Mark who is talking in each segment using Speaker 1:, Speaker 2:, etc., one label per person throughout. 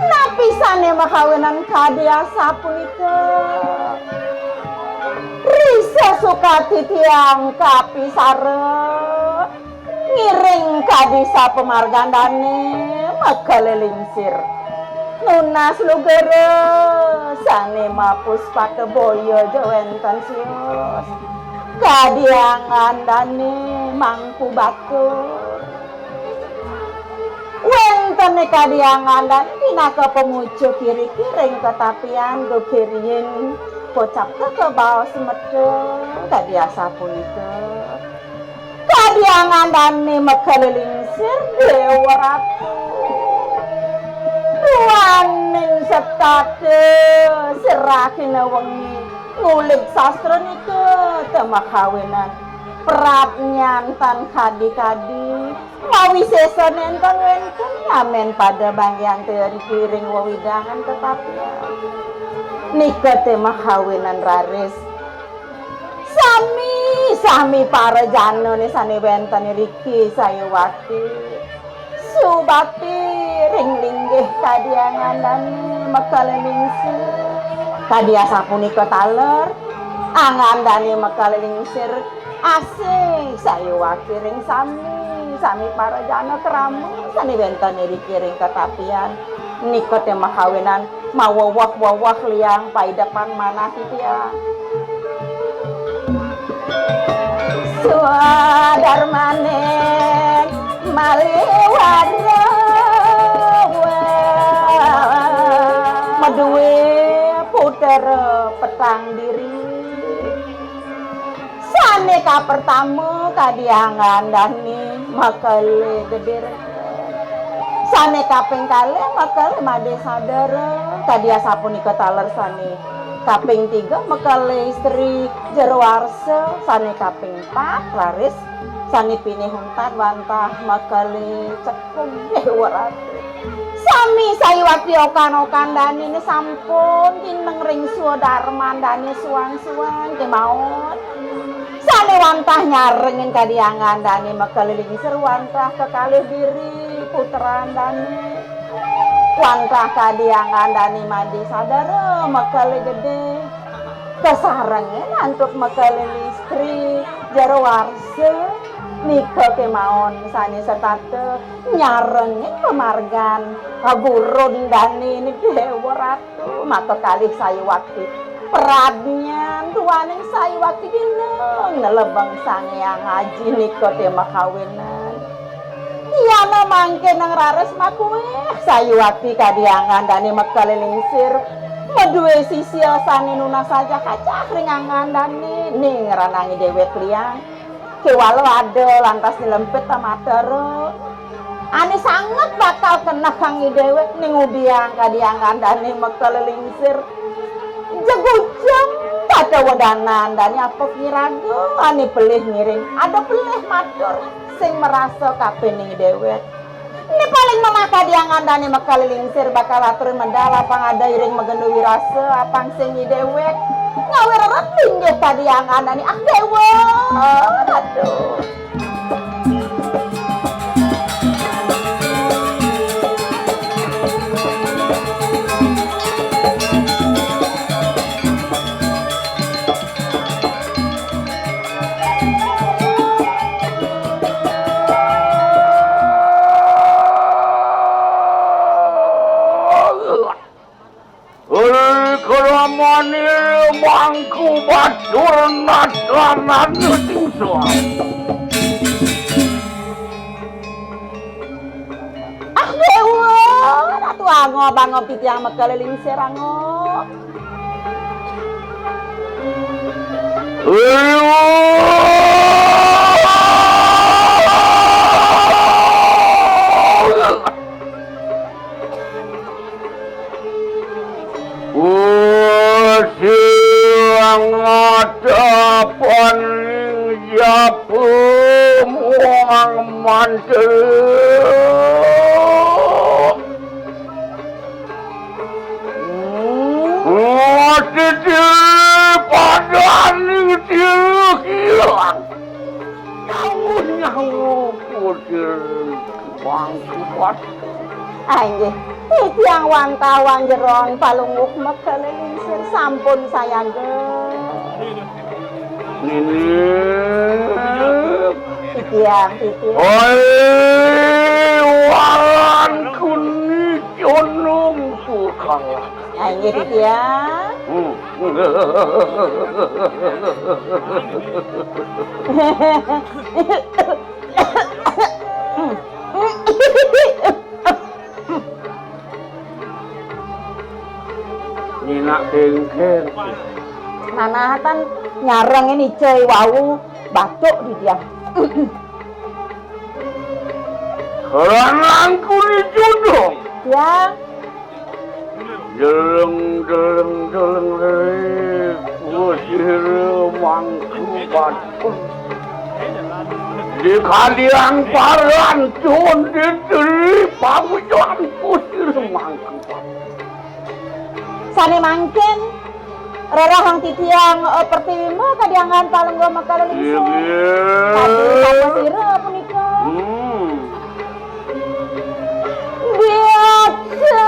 Speaker 1: Napisane makawinan kadiasa punika risa sukati tiang kapisare ngiring kadisa pemargandane makalelingsir nunas lugere sane mapus pakeboyo jawenten sios kadiangan dane mangku batur wenten kadiangan dan pinaka pemucu kiri-kiring ketapian gokiriin pocap ke bawah semedeng kadiasa punika kadiangan dan makalelingsir dewa ratu waning setate serakin wengi ngulik sastra nika temakawinan Pratnyan tan kadi-kadi mawi sesa nenten wenten amen pada bangyan teri kiring wawidangan ketapian nika tema kawinan raris sami para jana ni sane wenten riki sayawati subati ring linggih kadiangan dan makaleningsir kadiasa punika taler angandane makaleningsir asih sayawati ring sami para jana keramu sane wenten dikiring ketapian nika teh makawinan mawawah-wawah liang paidepan manah titian suadarmane maliwara maduwe puter petang diri saneka pertama kadiangan dani makale geder saneka kaping kali makale made sadar kadiasa punika taler sane kaping 3 makale istri jero warsa sane kaping 4 laris sane pinih huntat wantah makale cekung dewa ratu sami sayawati okan-okan dani ini sampun tineng ring suadarman dani suang-suang kemaut sane wantah nyarengin kadiangan dani makaliling seru wantah kekalih diri puteran dani wantah kadiangan dani madi sadar makali gede kesarengin antuk makali istri jero warse nika kemaon sane setate nyarengin pemargan kaburun dani ini dewa ratu maka kalih sayawati peradnya tuaning Sayiwati gineng nelebang sangyang ngaji niko tema kawinan iya mangke nang rares makuwe Sayiwati kadiangan dani mekalilingsir medue sisi sani nuna saja kacak ringangan dani ning ranangi dewek liang kewalo ada lantas dilempet tamatero ani sangat bakal kena kangi dewek ning udiang kadiangan dani mekalilingsir jegujang ada wadanan dan apa kirago ani pelih ngiring ada pelih matur sing merasa kapening dewek ini paling memaka diangan dani mekalilingsir bakal atur mendala pangada iring megendu wirasa apang sing dewek ngawir reting nggih kadiangan dani dewek aduh
Speaker 2: Manil mangku batur nadanan tingso.
Speaker 1: Dewa, ratu ango bango titiang mekalilingsir ango.
Speaker 2: Siang ada paning japu muang mantel Titi padaning hilang nyawu kudir bangku bat
Speaker 1: Anjing titiang wantawan jeron palunguk mekalilingsir sampun sayang
Speaker 2: Nini
Speaker 1: titiang
Speaker 2: oi waran kuni jonong tukang
Speaker 1: anjing titiang
Speaker 2: Nina dengker
Speaker 1: nanahatan nyareng ini coy wau batuk di dia
Speaker 2: Keranangku ni jodong
Speaker 1: ya
Speaker 2: Deleng Usir mangku batu Di kalian parantun Dideri pamujuan Usir mangku batu
Speaker 1: sane mangken rerahang titiang pertiwima kadiangan paling gua mekalilingsir tadi sama sira punika biasa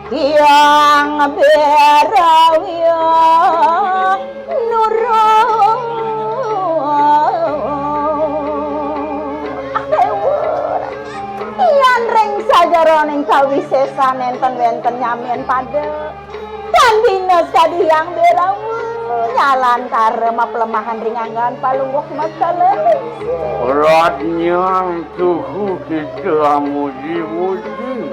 Speaker 1: yang berawia nurung iyan ring sajaroning kawisesan enten wenten nyamin pada kan dinas kadiang berawia nyalan karema pelemahan ringangan palungguh mekalilingsir
Speaker 2: Ratnya tuhu kita muji-muji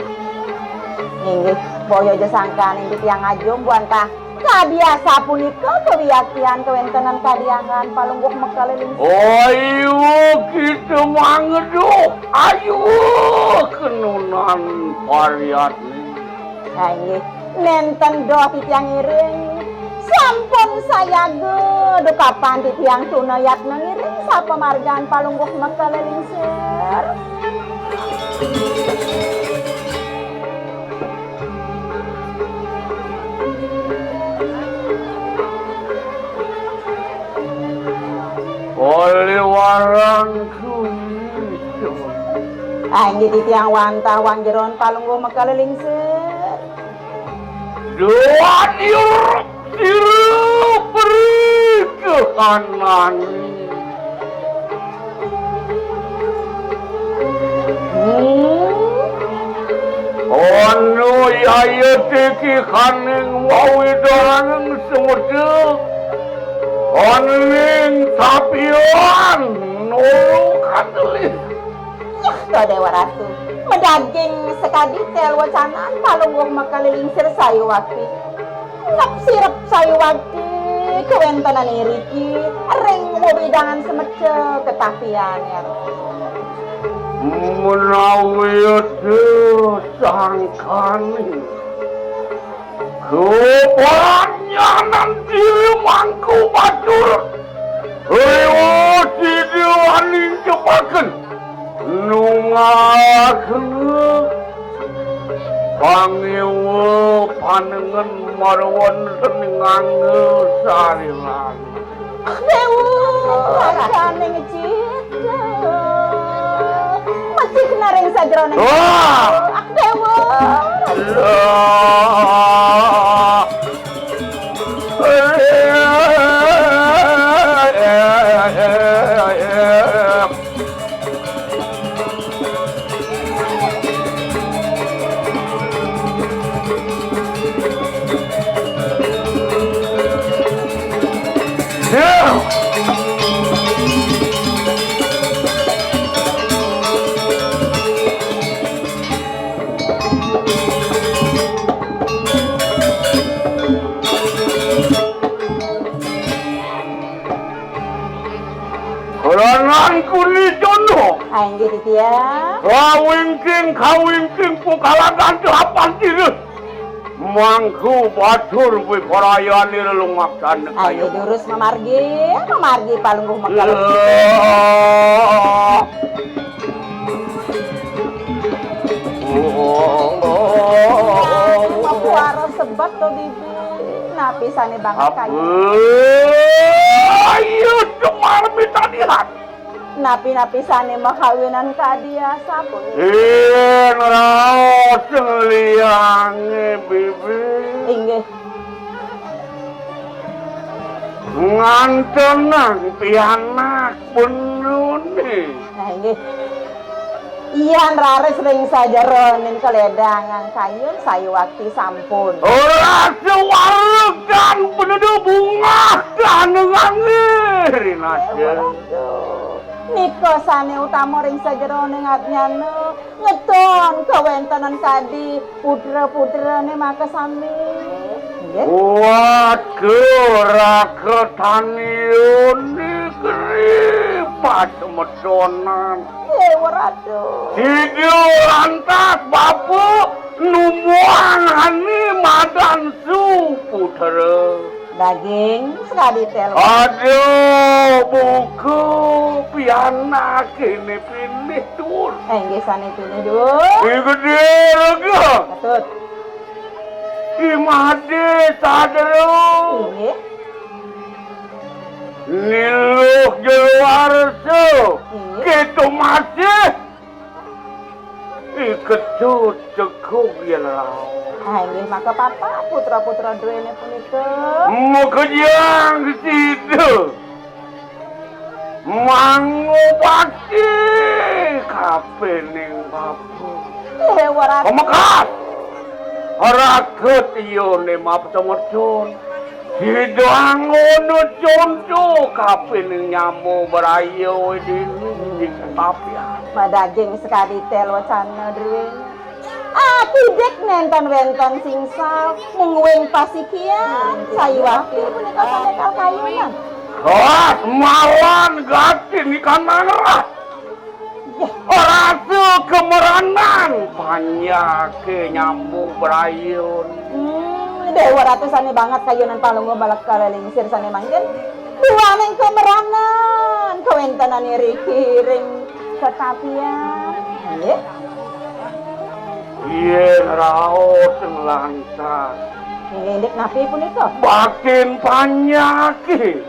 Speaker 1: inggih boyo aja sangkan ing titiang ajung buantah kabiasa punika kewiyakian kewentenan kadiangan palungguh mekalilingsir
Speaker 2: ayo kita mangeduk ayo kenunan variat
Speaker 1: inggih nenten doa titiang iring sampun saya ge kapan titiang tunayat ngiring sapa margan palungguh mekalilingsir
Speaker 2: oleh warangku
Speaker 1: inggih titiang wantawan jeron palungguh mekalilingsir
Speaker 2: doa diru beri ke kanan anu yaya teki kaning wawidanang semedek kaning tapian nuru katelis
Speaker 1: Yah Dewa Ratu, medaging sekadi tel wacanan palungguh makaliling sayu wakti. Sirap sayu wakti kewentanan iriki ring wawidangan semece ketapian ya.
Speaker 2: menawi sangkani kebanyakan diri mangku batur lewat diwaning cepaken nungaken pangewa panengen marwan teningan sarilan
Speaker 1: Dewa rasane ngecita masih kena ring sajroning ak Dewa
Speaker 2: Kerananku ni jono
Speaker 1: Angge titia
Speaker 2: kawingking pukalangan delapan diri mangku batur wi parayani lelungaksan
Speaker 1: Angge durus memargi palungguh makalu Mapuaro sebat to bibi napisane banget kayu
Speaker 2: ayo cemar minta lihat
Speaker 1: napisane makawinan kadia sapun
Speaker 2: raos liange bibi
Speaker 1: inggih
Speaker 2: ngantenang pianak penune
Speaker 1: inggih Iyan rares ring saja ronin keledangan kayun sayu wakti sampun
Speaker 2: ora sewaregan penduduk bunga dan ngangir aja
Speaker 1: Niko sane utama ring sajerone ngatnyane ngeton kewentanan kadi putra-putrane maka sami nggih
Speaker 2: waduh ketaniun negeri pasemedonan
Speaker 1: Dewa Ratu
Speaker 2: Didio lantas bapu numuangani madan su putra
Speaker 1: daging sekali tel
Speaker 2: aduh buku pianak ini pilih tur
Speaker 1: nggih sane pilih dulu
Speaker 2: gede lega
Speaker 1: ketut
Speaker 2: imade sadero
Speaker 1: nggih
Speaker 2: niluh jewarso gitu masih iketut cekuk ya lau
Speaker 1: nggih maka papa putra-putra duwene punika
Speaker 2: mau kejang situ mangobati kapening bapu
Speaker 1: Dewa Ratu
Speaker 2: pemekas raket iyo ne maaf temecon hidoang ngono conco kapening nyamu berayo di ketapian
Speaker 1: madaging sekali tel wacana duwene Tidek nenten-wenten singsal mungwing pasikian sayu wakti punika sanekal kayunan
Speaker 2: mawan gatin ikan mangrah rasa kemeranan banyak nyambung berayun
Speaker 1: Dewa Ratu sane banget kayunan palungguh balak kalelingsir sane mangkin duaneng kemeranan kewentanan iri ring ketapian nggih
Speaker 2: yen raos lantas
Speaker 1: nggih napi punika
Speaker 2: batin panyaki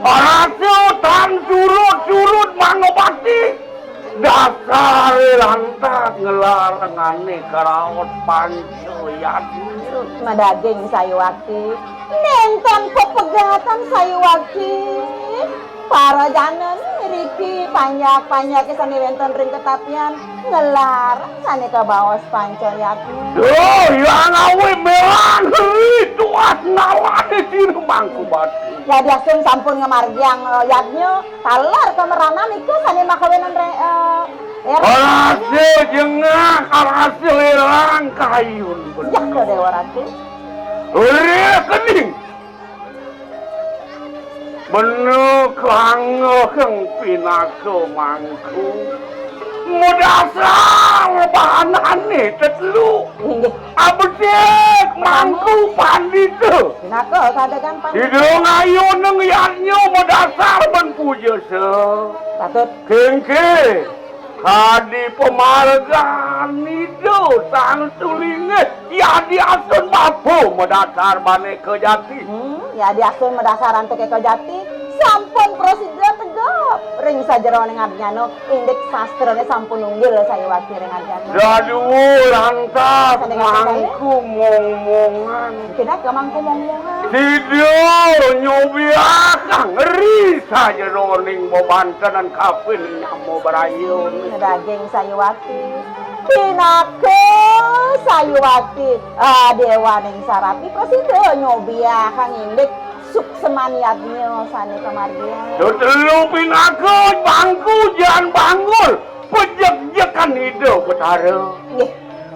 Speaker 2: rasa tan surut mangobati dasar lantas ngelarengane karaos panco yati
Speaker 1: madaging sayu wakti nenten kepegatan sayu wakti para janen Riki panyak sani wenten ring ketapian ngelar sani ke bawas pancon yaknya.
Speaker 2: Oh, yang awe melang tuas nawane siru mangku batu.
Speaker 1: Ya diasun sampun ngemargiang yaknya talar kemerana mika sani makawenan
Speaker 2: Hasil jengah hasil hilang kayun
Speaker 1: ya ke Dewa Ratu.
Speaker 2: Kening bener keanggo keng pinako mangku mudasar bahanane tetelu
Speaker 1: Inggih.
Speaker 2: abdek mangku panditu
Speaker 1: Pinako kadegan pan.
Speaker 2: hidung ayu neng yanyo mudasar ben puja se
Speaker 1: Patut.
Speaker 2: kengke kadi pemargaan itu sang sulinge ya diasun bapu mudasar bane kejati.
Speaker 1: Ya diasun medasaran teh ke jati sampun prosedur tegap ring sajero ning abnyano indeks sastrane sampun unggul saya wakil ring abnyano.
Speaker 2: Aduh lantas mangku momongan
Speaker 1: Tidak ke mangku momongan.
Speaker 2: tidur nyobiakang ngeri saja roning bobantenan kapin nyamo berayun
Speaker 1: Daging sayuwati pinake sayuwati dewa ning sarapi prosedur nyobia kang indek suksemaniatnya sane kemargian.
Speaker 2: Tutelu pinake bangku jangan bangun pejek-jekan hidup betara
Speaker 1: Nggih,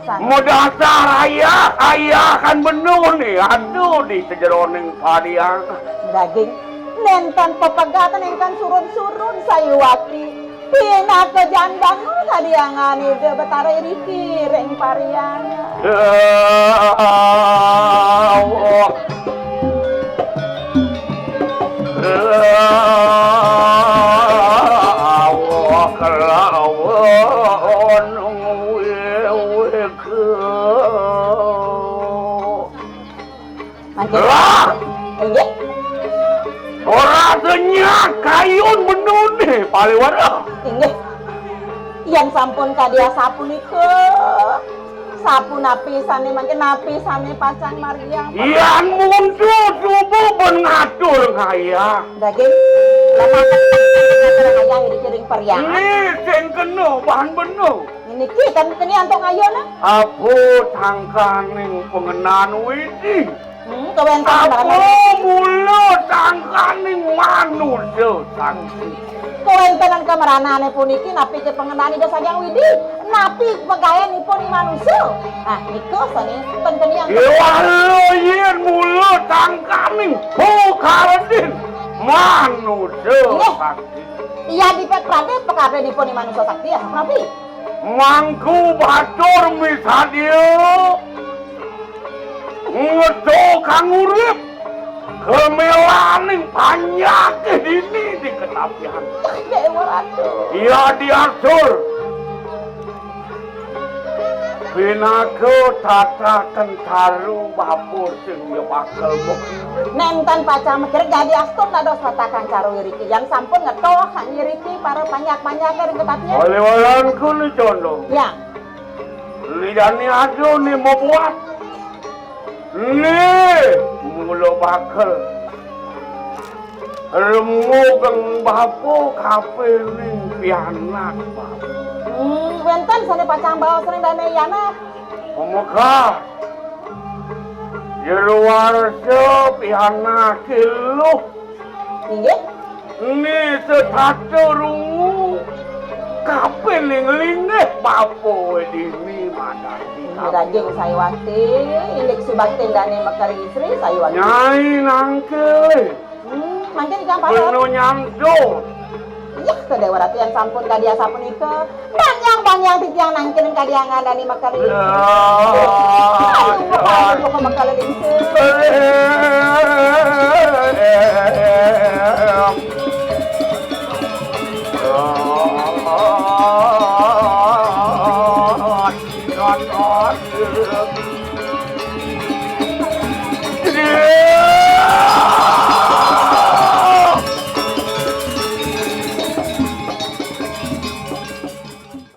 Speaker 1: sane.
Speaker 2: Mudasar ayah kan bener nih aduh di sejeroning padiang
Speaker 1: Daging nenten pepegatan ingkang surun-surun sayuwati pinake jan bangun kadiangan ide betara riki ring pariana.
Speaker 2: Allah kelawan wewe ke
Speaker 1: Mancing. Inggih.
Speaker 2: Rasanya kayun menune paliwara.
Speaker 1: Inggih. Yang sampun kadia sapu niku. Sapu napi sane mangke napi sane pasang Maryam.
Speaker 2: Yang muncul subuh ben ngatur kaya.
Speaker 1: Daging. Lamakan kaya iri-iring periangan.
Speaker 2: Ini sing kena bahan bener.
Speaker 1: Ini kita kini antong ayona.
Speaker 2: Aku tangkaning pengenan widi.
Speaker 1: Kewentan
Speaker 2: Aku mulut tangkaning manusia sangsi.
Speaker 1: Kewentanan kemeranane puniki napi ke pengenani dasa yang widi napi pegawaianipun manusia. Nah niku sani tengkeni yang
Speaker 2: Iwalo yen mulut tangkaning bukaredin manusia sakti.
Speaker 1: iya dipek prade pekarenipun manusia sakti ya napi.
Speaker 2: Mangku batur misadio ngedo kang urip kemelaning panyake ini di ketapian.
Speaker 1: Dewa Ratu.
Speaker 2: Ia diatur pinake tata kentaru bapur sing ya bakal bukti.
Speaker 1: Nenten pacar mikir jadi astun dados katakan caro wiriki yang sampun ngetoh kang wiriki para panyak-panyak ring ketapnya.
Speaker 2: Oleh-olehanku nih condo.
Speaker 1: Ya.
Speaker 2: Lidani aduh nih mau buat. Nih mulu bakal. Remugeng bapo kafe ning pianak bapo.
Speaker 1: Wenten sane pacang bawa sering dane yana.
Speaker 2: Pemuka Jeruarso pianak kilu.
Speaker 1: Inggih.
Speaker 2: Ini setatu rungu kafe ling-lingeh bapo dini madasi.
Speaker 1: Daging sayuwati, indek subakting dane mekari istri sayuwati.
Speaker 2: Nyai nangke.
Speaker 1: Mangke ikan pasar.
Speaker 2: Penuh nyamdo.
Speaker 1: Iya, ke Dewa Ratu yang sampun kadia sampun ike. Banyak titiang nangkin kadia ngandani mekari. Aduh, pokoknya mekari istri.